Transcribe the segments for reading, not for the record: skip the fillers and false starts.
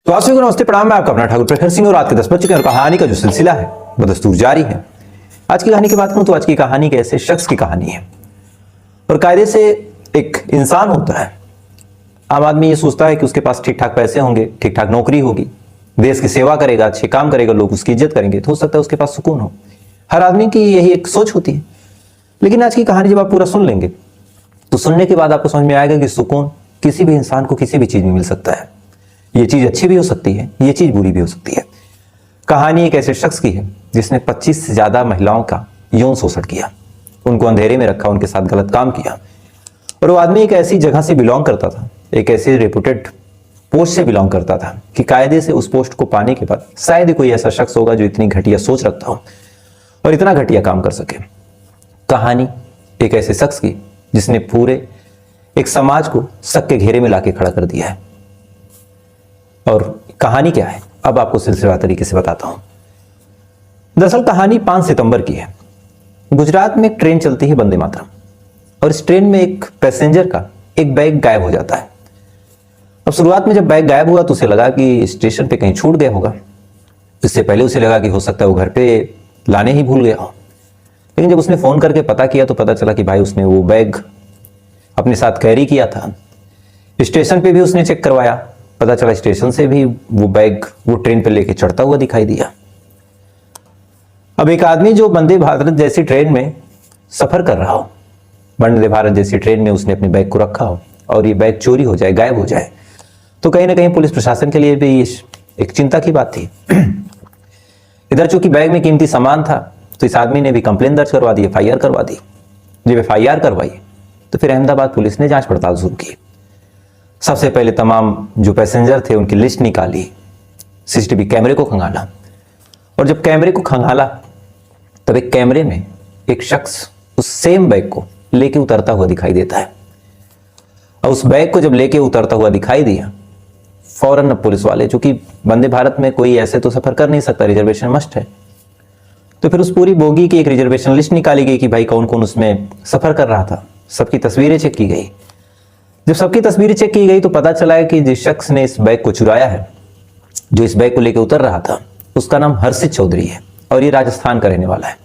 तो आप सभी को नमस्ते प्रणाम। मैं आपका अपना ठाकुर प्रखर सिंह और रात के 10 बज चुके हैं और कहानी का जो सिलसिला है वो दस्तूर जारी है। आज की कहानी की बात करूं तो आज की कहानी के ऐसे शख्स की कहानी है और कायदे से एक इंसान होता है। आम आदमी ये सोचता है कि उसके पास ठीक ठाक पैसे होंगे, ठीक ठाक नौकरी होगी, देश की सेवा करेगा, अच्छे काम करेगा, लोग उसकी इज्जत करेंगे, तो हो सकता है उसके पास सुकून हो। हर आदमी की यही एक सोच होती है। लेकिन आज की कहानी जब आप पूरा सुन लेंगे तो सुनने के बाद आपको समझ में आएगा कि सुकून किसी भी इंसान को किसी भी चीज में मिल सकता है। ये चीज अच्छी भी हो सकती है, ये चीज बुरी भी हो सकती है। कहानी एक ऐसे शख्स की है जिसने 25 से ज्यादा महिलाओं का यौन शोषण किया, उनको अंधेरे में रखा, उनके साथ गलत काम किया। और वो आदमी एक ऐसी जगह से बिलोंग करता था, एक ऐसे रेपुटेड पोस्ट से बिलोंग करता था कि कायदे से उस पोस्ट को पाने के बाद शायद ही कोई ऐसा शख्स होगा जो इतनी घटिया सोच रखता हो और इतना घटिया काम कर सके। कहानी एक ऐसे शख्स की जिसने पूरे एक समाज को शक के घेरे में लाके खड़ा कर दिया है। और कहानी क्या है अब आपको सिलसिलेवार तरीके से बताता हूं। दरअसल कहानी 5 सितंबर की है। गुजरात में एक ट्रेन चलती है वंदे मातरम और इस ट्रेन में एक पैसेंजर का एक बैग गायब हो जाता है। अब शुरुआत में जब बैग गायब हुआ तो उसे लगा कि स्टेशन पे कहीं छूट गया होगा। इससे पहले उसे लगा कि हो सकता है वो घर पे लाने ही भूल गया हो। लेकिन जब उसने फोन करके पता किया तो पता चला कि भाई उसने वो बैग अपने साथ कैरी किया था। स्टेशन पे भी उसने चेक करवाया, पता चला स्टेशन से भी वो बैग वो ट्रेन पे लेके चढ़ता हुआ दिखाई दिया। अब एक आदमी जो वंदे भारत जैसी ट्रेन में सफर कर रहा हो, वंदे भारत जैसी ट्रेन में उसने अपने बैग को रखा हो और ये बैग चोरी हो जाए, गायब हो जाए, तो कहीं ना कहीं पुलिस प्रशासन के लिए भी एक चिंता की बात थी। इधर चूंकि बैग में कीमती सामान था तो इस आदमी ने भी कंप्लेन दर्ज करवा दी, FIR करवा दी। जब FIR करवाई तो फिर अहमदाबाद पुलिस ने जांच पड़ताल शुरू की। सबसे पहले तमाम जो पैसेंजर थे उनकी लिस्ट निकाली, CCTV कैमरे को खंगाला और जब कैमरे को खंगाला तब एक कैमरे में एक शख्स उस सेम बैग को लेके उतरता हुआ दिखाई देता है। और उस बैग को जब लेके उतरता हुआ दिखाई दिया, फौरन पुलिस वाले, चूंकि वंदे भारत में कोई ऐसे तो सफर कर नहीं सकता, रिजर्वेशन मस्ट है, तो फिर उस पूरी बोगी की एक रिजर्वेशन लिस्ट निकाली गई कि भाई कौन कौन उसमें सफर कर रहा था। सबकी तस्वीरें चेक की गई। जब सबकी तस्वीरें चेक की गई तो पता चला है कि जिस शख्स ने इस बैग को चुराया है, जो इस बैग को लेकर उतर रहा था, उसका नाम हर्षित चौधरी है और ये राजस्थान का रहने वाला है।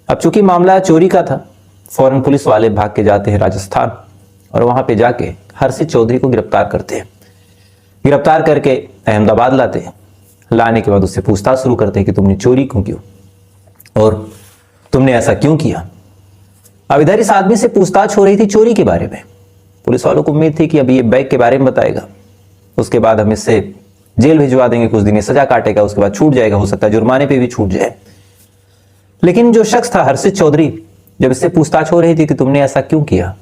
अब चूंकि मामला चोरी का था, फौरन पुलिस वाले भाग के जाते हैं राजस्थान और वहां पे जाके हर्षित चौधरी को गिरफ्तार करते हैं। गिरफ्तार करके अहमदाबाद लाते हैं। लाने के बाद उससे पूछताछ शुरू करते हैं कि तुमने चोरी क्यों और तुमने ऐसा क्यों किया। अब इधर इस आदमी से पूछताछ हो रही थी चोरी के बारे में। पुलिस वालों को उम्मीद थी कि अब ये बैग के बारे में बताएगा, उसके बाद हम इससे जेल भिजवा देंगे, कुछ दिन सजा काटेगा, उसके बाद छूट जाएगा, हो सकता है जुर्माने पे भी छूट जाए। लेकिन जो शख्स था हर्षित चौधरी, जब इससे पूछताछ हो रही थी कि तुमने ऐसा क्यों किया,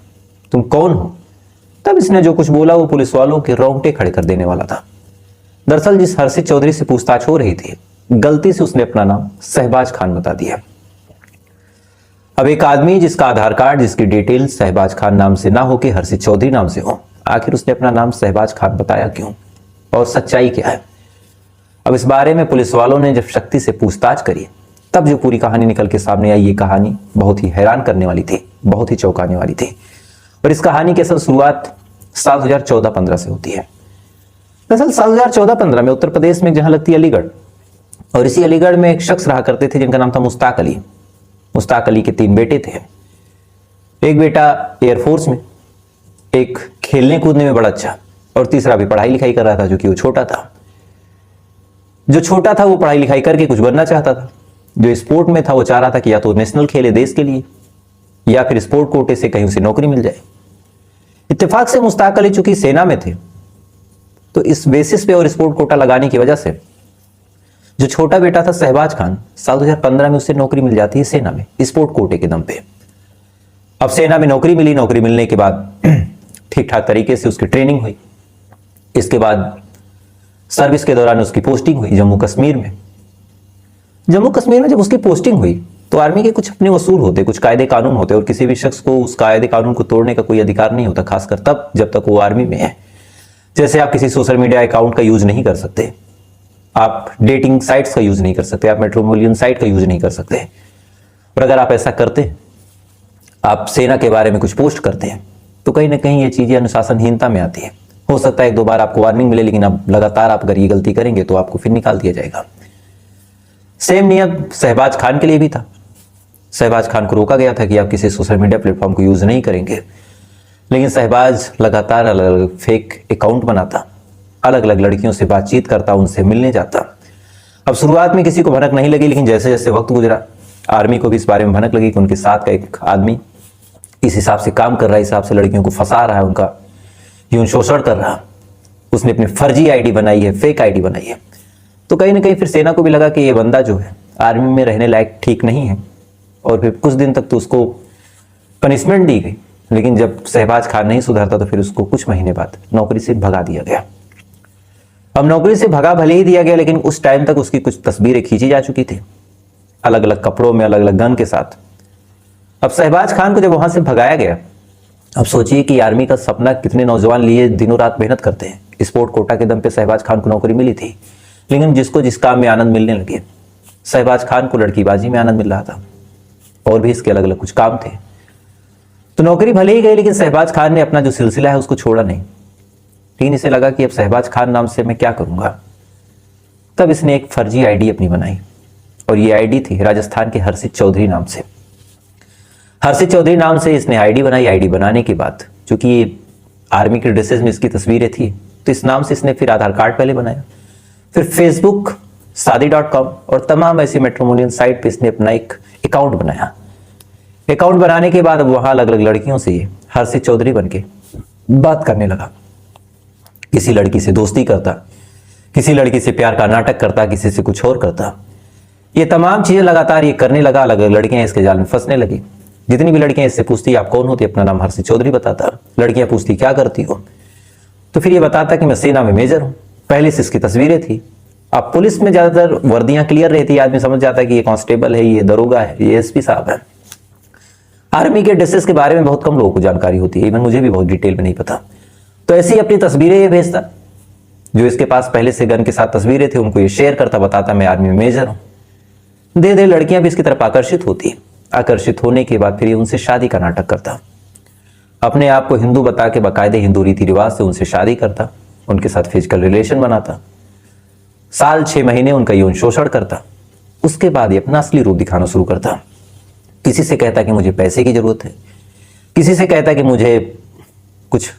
तुम कौन हो, तब इसने जो कुछ बोला वो पुलिस वालों के रोंगटे खड़े कर देने वाला था। दरअसल जिस हर्षित चौधरी से पूछताछ हो रही थी, गलती से उसने अपना नाम शहबाज खान बता दिया। अब एक आदमी जिसका आधार कार्ड, जिसकी डिटेल शहबाज खान नाम से ना हो के हर्षित चौधरी नाम से हो, आखिर उसने अपना नाम शहबाज खान बताया क्यों और सच्चाई क्या है। अब इस बारे में पुलिस वालों ने जब शक्ति से पूछताछ करी तब जो पूरी कहानी निकल के सामने आई, ये कहानी बहुत ही हैरान करने वाली थी, बहुत ही चौंकाने वाली थी। और इस कहानी की असल शुरुआत साल 2014-15 से होती है। दरअसल साल 2014-15 में उत्तर प्रदेश में जहां लगती है अलीगढ़, और इसी अलीगढ़ में एक शख्स रहा करते थे जिनका नाम था मुश्ताक अली। मुश्ताक अली के 3 बेटे थे। एक बेटा एयरफोर्स में, एक खेलने कूदने में बड़ा अच्छा, और तीसरा भी पढ़ाई लिखाई कर रहा था, जो कि वो छोटा था। जो छोटा था वो पढ़ाई लिखाई करके कुछ बनना चाहता था। जो स्पोर्ट में था वो चाह रहा था कि या तो नेशनल खेले देश के लिए या फिर स्पोर्ट कोटे से कहीं उसे नौकरी मिल जाए। इत्तेफाक से मुश्ताक अली चूंकि सेना में थे तो इस बेसिस पे और स्पोर्ट कोटा लगाने की वजह से जो छोटा बेटा था शहबाज खान, साल 2015 में उससे नौकरी मिल जाती है सेना में, स्पोर्ट कोटे के दम पे। अब सेना में नौकरी मिली, नौकरी मिलने के बाद ठीक ठाक तरीके से उसकी ट्रेनिंग हुई। इसके बाद सर्विस के दौरान उसकी पोस्टिंग हुई जम्मू कश्मीर में। जम्मू कश्मीर में जब उसकी पोस्टिंग हुई तो आर्मी के कुछ अपने उसूल होते, कुछ कायदे कानून होते और किसी भी शख्स को उस कायदे कानून को तोड़ने का कोई अधिकार नहीं होता, खासकर तब जब तक वो आर्मी में है। जैसे आप किसी सोशल मीडिया अकाउंट का यूज नहीं कर सकते, आप डेटिंग साइट्स का यूज नहीं कर सकते, आप मैट्रिमोनियल साइट का यूज नहीं कर सकते। और अगर आप ऐसा करते, आप सेना के बारे में कुछ पोस्ट करते हैं, तो कहीं ना कहीं ये चीजें अनुशासनहीनता में आती है। हो सकता है 1-2 बार आपको वार्निंग मिले, लेकिन अब लगातार आप अगर ये गलती करेंगे तो आपको फिर निकाल दिया जाएगा। सेम नियम शहबाज खान के लिए भी था। शहबाज खान को रोका गया था कि आप किसी सोशल मीडिया प्लेटफॉर्म को यूज नहीं करेंगे, लेकिन शहबाज लगातार अलग अलग फेक अकाउंट बनाता, अलग अलग लड़कियों से बातचीत करता, उनसे मिलने जाता। अब शुरुआत में किसी को भनक नहीं लगी, लेकिन जैसे जैसे वक्त गुजरा आर्मी को भी इस बारे में भनक लगी कि उनके साथ का एक आदमी इस हिसाब से काम कर रहा है, इस हिसाब से लड़कियों को फंसा रहा है, उनका यौन शोषण कर रहा। उसने अपनी फर्जी आईडी बनाई है, फेक आईडी बनाई है। तो कहीं ना कहीं फिर सेना को भी लगा कि ये बंदा जो है आर्मी में रहने लायक ठीक नहीं है, और फिर कुछ दिन तक तो उसको पनिशमेंट दी गई। लेकिन जब शहबाज खान नहीं सुधरता तो फिर उसको कुछ महीने बाद नौकरी से भगा दिया गया। अब नौकरी से भगा भले ही दिया गया, लेकिन उस टाइम तक उसकी कुछ तस्वीरें खींची जा चुकी थी, अलग अलग कपड़ों में, अलग अलग गन के साथ। अब शहबाज खान को जब वहां से भगाया गया, अब सोचिए कि आर्मी का सपना कितने नौजवान लिए दिनों रात मेहनत करते हैं। स्पोर्ट कोटा के दम पे शहबाज खान को नौकरी मिली थी, लेकिन जिसको जिस काम में आनंद मिलने लगे, शहबाज खान को लड़कीबाजी में आनंद मिल रहा था, और भी इसके अलग अलग कुछ काम थे। तो नौकरी भले ही गई, लेकिन शहबाज खान ने अपना जो सिलसिला है उसको छोड़ा नहीं। लेकिन इसे लगा कि अब शहबाज खान नाम से मैं क्या करूंगा। तब इसने एक फर्जी आईडी अपनी बनाई, और ये आईडी थी राजस्थान के हर्षित चौधरी नाम से। हर्षित चौधरी नाम से इसने आईडी बनाई। आईडी बनाने के बाद चूंकि ये आर्मी के ड्रेसेस में इसकी तस्वीरें थी, तो इस नाम से इसने फिर आधार कार्ड पहले बनाया, फिर फेसबुक, शादी.com और तमाम ऐसी मैट्रिमोनियल साइट पे इसने अपना एक अकाउंट बनाया। अकाउंट बनाने के बाद अब वहां अलग अलग लड़कियों से ये हर्षित चौधरी बन के बात करने लगा। किसी लड़की से दोस्ती करता, किसी लड़की से प्यार का नाटक करता, किसी से कुछ और करता। ये तमाम चीजें लगातार ये करने लगा। अलग अलग लड़कियां इसके जाल में फंसने लगी। जितनी भी लड़कियां इससे पूछती आप कौन होती, अपना नाम हर्षित चौधरी बताता। लड़कियां पूछती क्या करती हो, तो फिर ये बताता कि मैं सेना में मेजर हूं। पहले से इसकी तस्वीरें थी। अब पुलिस में ज्यादातर वर्दियां क्लियर रहती है, आदमी समझ जाता है कि ये कांस्टेबल है, ये दरोगा है, ये एसपी साहब है। आर्मी के ड्रेसेस के बारे में बहुत कम लोगों को जानकारी होती है, इवन मुझे भी बहुत डिटेल में नहीं पता। तो ऐसी अपनी तस्वीरें ये भेजता, जो इसके पास पहले से गन के साथ तस्वीरें थी उनको ये शेयर करता, बताता मैं आर्मी में मेजर हूं। धीरे धीरे लड़कियां भी इसकी तरफ आकर्षित होती। आकर्षित होने के बाद फिर ये उनसे शादी का नाटक करता, अपने आप को हिंदू बता के बाकायदे हिंदू रीति रिवाज से उनसे शादी करता, उनके साथ फिजिकल रिलेशन बनाता, साल 6 महीने उनका यौन शोषण करता। उसके बाद ये अपना असली रूप दिखाना शुरू करता। किसी से कहता कि मुझे पैसे की जरूरत है, किसी से कहता कि मुझे कुछ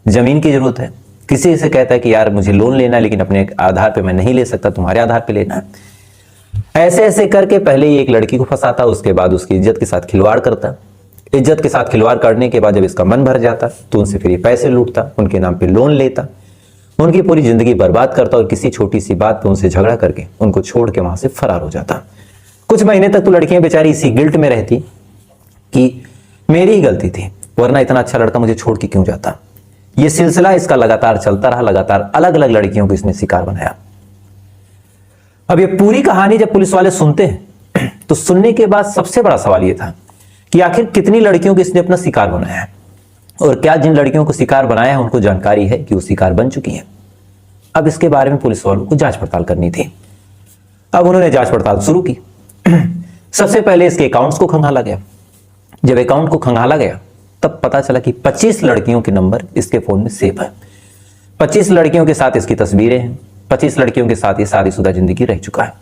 जमीन की जरूरत है, किसी से कहता है कि यार मुझे लोन लेना है, लेकिन अपने आधार पे मैं नहीं ले सकता, तुम्हारे आधार पे लेना है। ऐसे ऐसे करके पहले ही एक लड़की को फंसाता, उसके बाद उसकी इज्जत के साथ खिलवाड़ करता। इज्जत के साथ खिलवाड़ करने के बाद जब इसका मन भर जाता तो उनसे फिर ये पैसे लूटता, उनके नाम पे लोन लेता, उनकी पूरी जिंदगी बर्बाद करता, और किसी छोटी सी बात पे उनसे झगड़ा करके उनको छोड़ के वहां से फरार हो जाता। कुछ महीने तक तो लड़कियां बेचारी इसी गिल्ट में रहती कि मेरी ही गलती थी, वरना इतना अच्छा लड़का मुझे छोड़ के क्यों जाता। ये सिलसिला इसका लगातार चलता रहा। लगातार अलग अलग लड़कियों को इसने शिकार बनाया। अब ये पूरी कहानी जब पुलिस वाले सुनते हैं तो सुनने के बाद सबसे बड़ा सवाल ये था कि आखिर कितनी लड़कियों को इसने अपना शिकार बनाया है, और क्या जिन लड़कियों को शिकार बनाया है उनको जानकारी है कि वो शिकार बन चुकी हैं। अब इसके बारे में पुलिस वालों को जांच पड़ताल करनी थी। अब उन्होंने जांच पड़ताल शुरू की। सबसे पहले इसके अकाउंट्स को खंगाला गया। जब अकाउंट को खंगाला गया तब पता चला कि 25 लड़कियों के नंबर इसके फोन में सेव है। 25 लड़कियों के साथ इसकी तस्वीरें हैं। 25 लड़कियों के साथ ये शादीशुदा जिंदगी रह चुका है।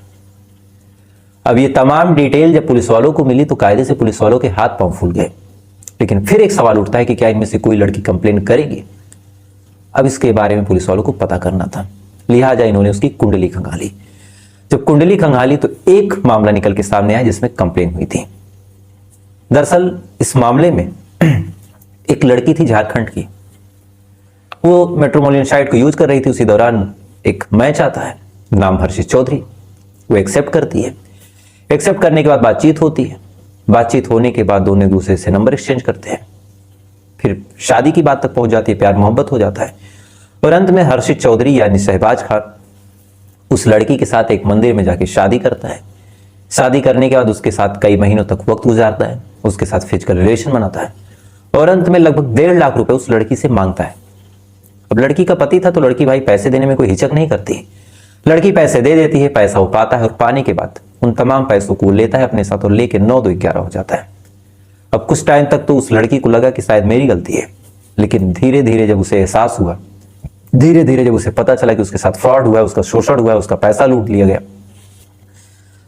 अब ये तमाम डिटेल जब पुलिस वालों को मिली तो कायदे से पुलिस वालों के हाथ पांव फूल गए। लेकिन फिर एक सवाल उठता है कि क्या इनमें से कोई लड़की कंप्लेन करेगी। अब इसके बारे में पुलिस वालों को पता करना था, लिहाजा इन्होंने उसकी कुंडली खंगाली। जब कुंडली खंगाली तो एक मामला निकल के सामने आया जिसमें कंप्लेन हुई थी। दरअसल इस मामले में एक लड़की थी झारखंड की, वो मैट्रिमोनियल साइट को यूज कर रही थी। उसी दौरान एक मैच आता है, नाम हर्षित चौधरी। वो एक्सेप्ट करती है। एक्सेप्ट करने के बाद बातचीत होती है। बातचीत होने के बाद दोनों एक दूसरे से नंबर एक्सचेंज करते हैं। फिर शादी की बात तक पहुंच जाती है, प्यार मोहब्बत हो जाता है, और अंत में हर्षित चौधरी यानी शहबाज खान उस लड़की के साथ एक मंदिर में जाके शादी करता है। शादी करने के बाद उसके साथ कई महीनों तक वक्त गुजारता है, उसके साथ फिजिकल रिलेशन बनाता है, और अंत में लगभग 1.5 लाख रुपए उस लड़की से मांगता है। अब लड़की का पति था तो लड़की भाई पैसे देने में कोई हिचक नहीं करती। लड़की पैसे दे देती है, पैसा वो पाता है, और पाने के बाद उन तमाम पैसों को लेता है अपने साथ और लेके 9-2-11 हो जाता है। अब कुछ टाइम तक तो उस लड़की को लगा कि शायद मेरी गलती है, लेकिन धीरे धीरे जब उसे एहसास हुआ धीरे धीरे जब उसे पता चला कि उसके साथ फ्रॉड हुआ है, उसका शोषण हुआ है, उसका पैसा लूट लिया गया,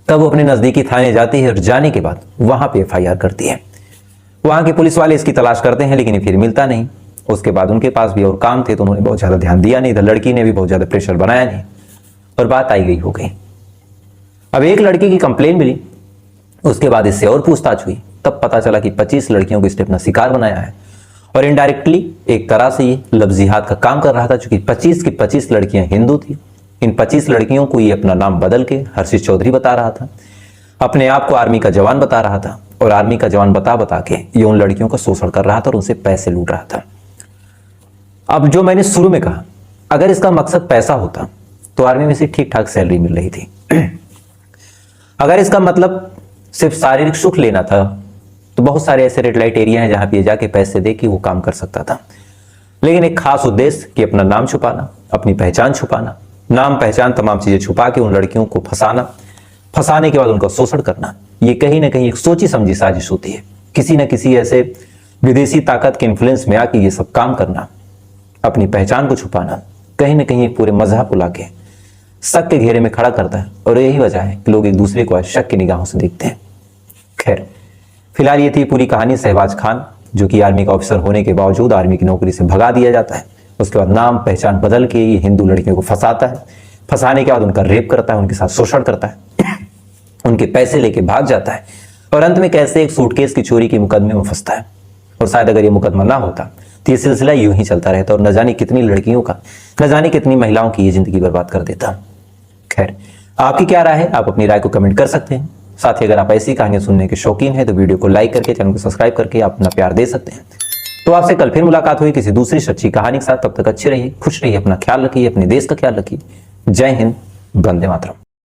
तब वो अपने नजदीकी थाने जाती है और जाने के बाद वहां पे एफआईआर करती है। वहां के पुलिस वाले इसकी तलाश करते हैं लेकिन फिर मिलता नहीं। उसके बाद उनके पास भी और काम थे तो उन्होंने बहुत ज्यादा ध्यान दिया नहीं था, लड़की ने भी बहुत ज्यादा प्रेशर बनाया नहीं और बात आई गई हो गई। अब एक लड़की की कंप्लेन मिली, उसके बाद इससे और पूछताछ हुई, तब पता चला कि 25 लड़कियों को इसने अपना शिकार बनाया है और इनडायरेक्टली एक तरह से ये लफ्जिहात का काम कर रहा था। चूंकि 25 की 25 लड़कियां हिंदू थी, इन 25 लड़कियों को ये अपना नाम बदल के हर्षित चौधरी बता रहा था, अपने आप को आर्मी का जवान बता रहा था और आर्मी का जवान बता बता के ये उन लड़कियों का शोषण कर रहा था और उनसे पैसे लूट रहा था। अब जो मैंने शुरू में कहा, अगर इसका मकसद पैसा होता तो आर्मी में से ठीक ठाक सैलरी मिल रही थी। अगर इसका मतलब सिर्फ शारीरिक सुख लेना था तो बहुत सारे ऐसे रेड लाइट एरिया हैं जहां पे जाके पैसे दे के वो काम कर सकता था। लेकिन एक खास उद्देश्य कि अपना नाम छुपाना, अपनी पहचान छुपाना, नाम पहचान तमाम चीजें छुपा के उन लड़कियों को फंसाना, फंसाने के बाद उनका शोषण करना, ये कहीं ना कहीं एक सोची समझी साजिश होती है। किसी न किसी ऐसे विदेशी ताकत के इन्फ्लुएंस में आके ये सब काम करना, अपनी पहचान को छुपाना, कहीं ना कहीं पूरे मजहब को लाके शक के घेरे में खड़ा करता है और यही वजह है कि लोग एक दूसरे को शक की निगाहों से देखते हैं। खैर, फिलहाल ये थी पूरी कहानी शहबाज खान, जो कि आर्मी का ऑफिसर होने के बावजूद आर्मी की नौकरी से भगा दिया जाता है। उसके बाद नाम पहचान बदल के ये हिंदू लड़कियों को फंसाता है, फंसाने के बाद उनका रेप करता है, उनके साथ शोषण करता है, उनके पैसे लेके भाग जाता है और अंत में कैसे एक सूटकेस की चोरी के मुकदमे में फंसता है। और शायद अगर ये मुकदमा ना होता तो ये सिलसिला यूं ही चलता रहता और न जाने कितनी लड़कियों का, न जाने कितनी महिलाओं की ये जिंदगी बर्बाद कर देता। खैर, आपकी क्या राय है? आप अपनी राय को कमेंट कर सकते हैं। साथ ही अगर आप ऐसी कहानियां सुनने के शौकीन हैं तो वीडियो को लाइक करके, चैनल को सब्सक्राइब करके आप अपना प्यार दे सकते हैं। तो आपसे कल फिर मुलाकात हुई किसी दूसरी सच्ची कहानी के साथ। तब तक अच्छे रहिए, खुश रहिए, अपना ख्याल रखिए, अपने देश का ख्याल रखिए। जय हिंद, वंदे मातरम।